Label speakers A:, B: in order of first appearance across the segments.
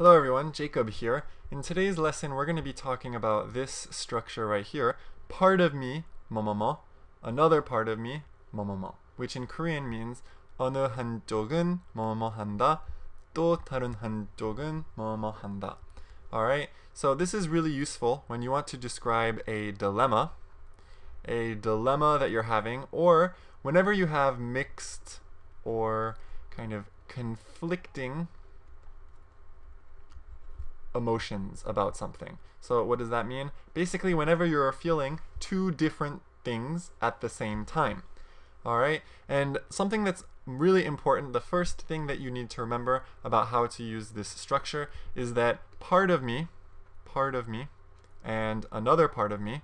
A: Hello everyone, Jacob here. In today's lesson, we're going to be talking about this structure right here. Part of me, 뭐뭐뭐, another part of me, 뭐뭐뭐, which in Korean means 어느 한쪽은 뭐뭐 한다, 또 다른 한쪽은 뭐뭐 한다. Alright, so this is really useful when you want to describe a dilemma that you're having, or whenever you have mixed or kind of conflicting emotions about something. So what does that mean? Basically, whenever you're feeling two different things at the same time. Alright? And something that's really important, the first thing that you need to remember about how to use this structure is that part of me, and another part of me,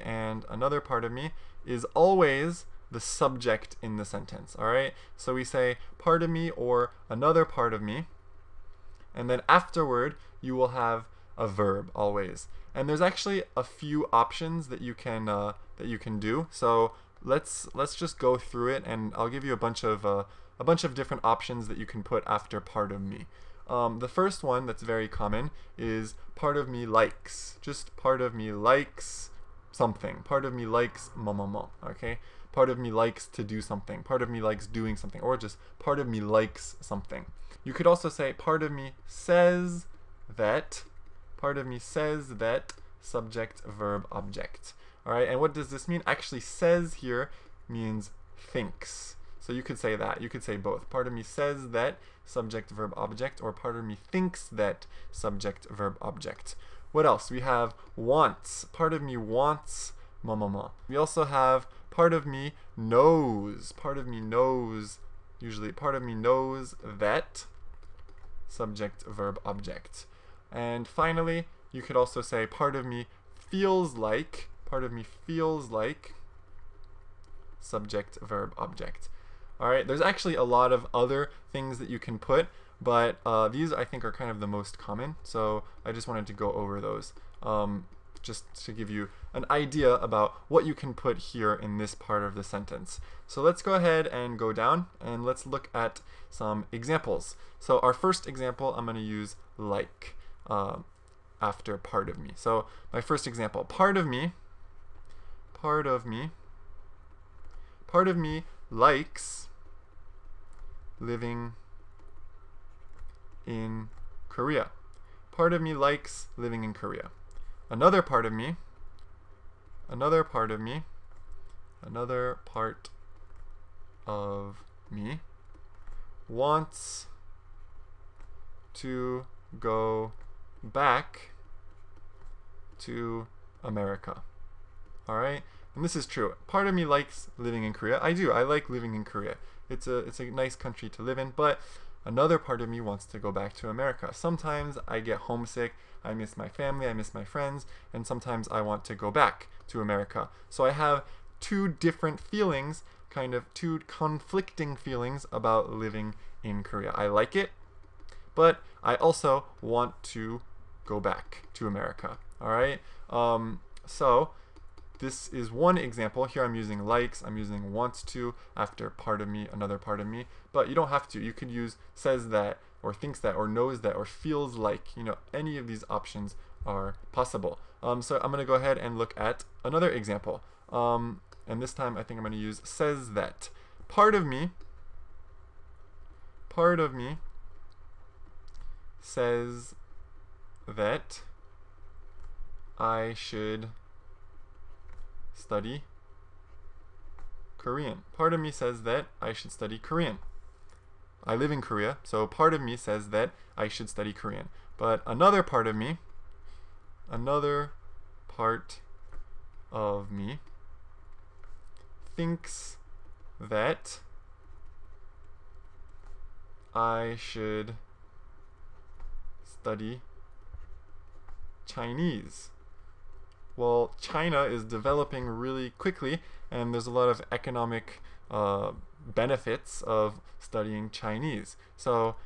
A: and another part of me is always the subject in the sentence. Alright? So we say part of me or another part of me, and then afterward you will have a verb always. And there's actually a few options that you can do. So let's just go through it, and I'll give you a bunch of different options that you can put after part of me. The first one that's very common is part of me likes. Just part of me likes something. Part of me likes 뭐뭐뭐. Okay? Part of me likes to do something. Part of me likes doing something. Or just part of me likes something. You could also say part of me says that. Part of me says that, subject, verb, object. Alright, and what does this mean? Actually, says here means thinks. So you could say that. You could say both. Part of me says that, subject, verb, object, or part of me thinks that, subject, verb, object. What else? We have wants. Part of me wants 뭐뭐뭐. We also have part of me knows. Part of me knows. Usually part of me knows that, subject, verb, object. And finally, you could also say part of me feels like, subject, verb, object. Alright, there's actually a lot of other things that you can put, but these I think are kind of the most common, so I just wanted to go over those. Just to give you an idea about what you can put here in this part of the sentence. So let's go ahead and go down and let's look at some examples. So our first example, I'm going to use like after part of me. So my first example, part of me likes living in Korea. Part of me likes living in Korea. Another part of me wants to go back to America. Alright? And this is true. Part of me likes living in Korea. I do. I like living in Korea. It's a nice country to live in, but another part of me wants to go back to America. Sometimes I get homesick, I miss my family, I miss my friends, and sometimes I want to go back to America. So I have two different feelings, kind of two conflicting feelings about living in Korea. I like it, but I also want to go back to America. Alright? So this is one example. Here I'm using likes, I'm using wants to after part of me, another part of me, but you don't have to. You could use says that, or thinks that, or knows that, or feels like. You know, any of these options are possible. So I'm going to go ahead and look at another example. And this time I think I'm going to use says that. Part of me says that I should study Korean. Part of me says that I should study Korean. I live in Korea, so part of me says that I should study Korean. But another part of me thinks that I should study Chinese. Well, China is developing really quickly, and there's a lot of economic benefits of studying Chinese. So,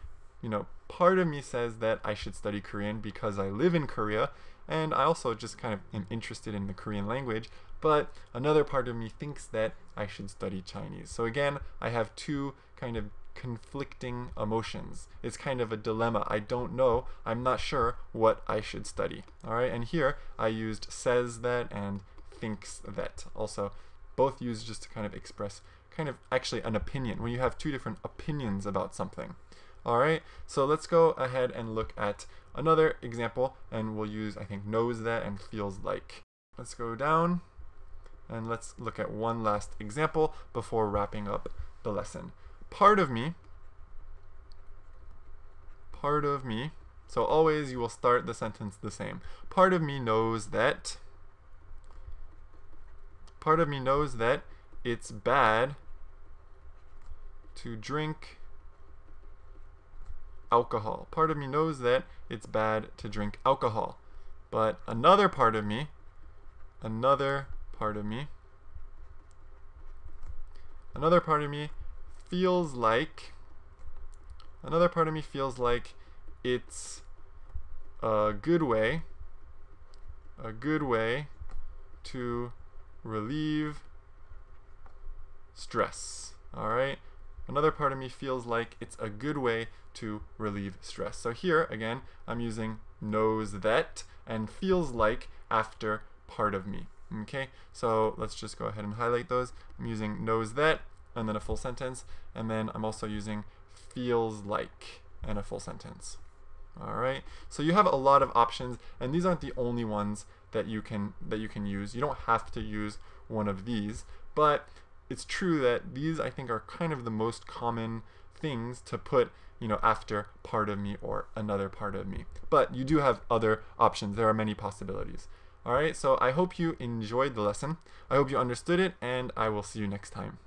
A: you know, part of me says that I should study Korean because I live in Korea, and I also just kind of am interested in the Korean language, but another part of me thinks that I should study Chinese. So again, I have two kind of conflicting emotions. It's kind of a dilemma. I don't know. I'm not sure what I should study. All right, and here I used says that and thinks that. Also, both used just to kind of express kind of actually an opinion, when you have two different opinions about something. All right, so let's go ahead and look at another example, and we'll use, I think, knows that and feels like. Let's go down and let's look at one last example before wrapping up the lesson. Part of me, so always you will start the sentence the same. Part of me knows that it's bad to drink alcohol. Part of me knows that it's bad to drink alcohol. But another part of me feels like it's a good way to relieve stress. All right, another part of me feels like it's a good way to relieve stress. So here again I'm using knows that and feels like after part of me. Okay, so let's just go ahead and highlight those. I'm using knows that and then a full sentence, and then I'm also using feels like and a full sentence. All right, so you have a lot of options, and these aren't the only ones that you can use. You don't have to use one of these, but it's true that these, I think, are kind of the most common things to put, you know, after part of me or another part of me. But you do have other options. There are many possibilities. All right, so I hope you enjoyed the lesson. I hope you understood it, and I will see you next time.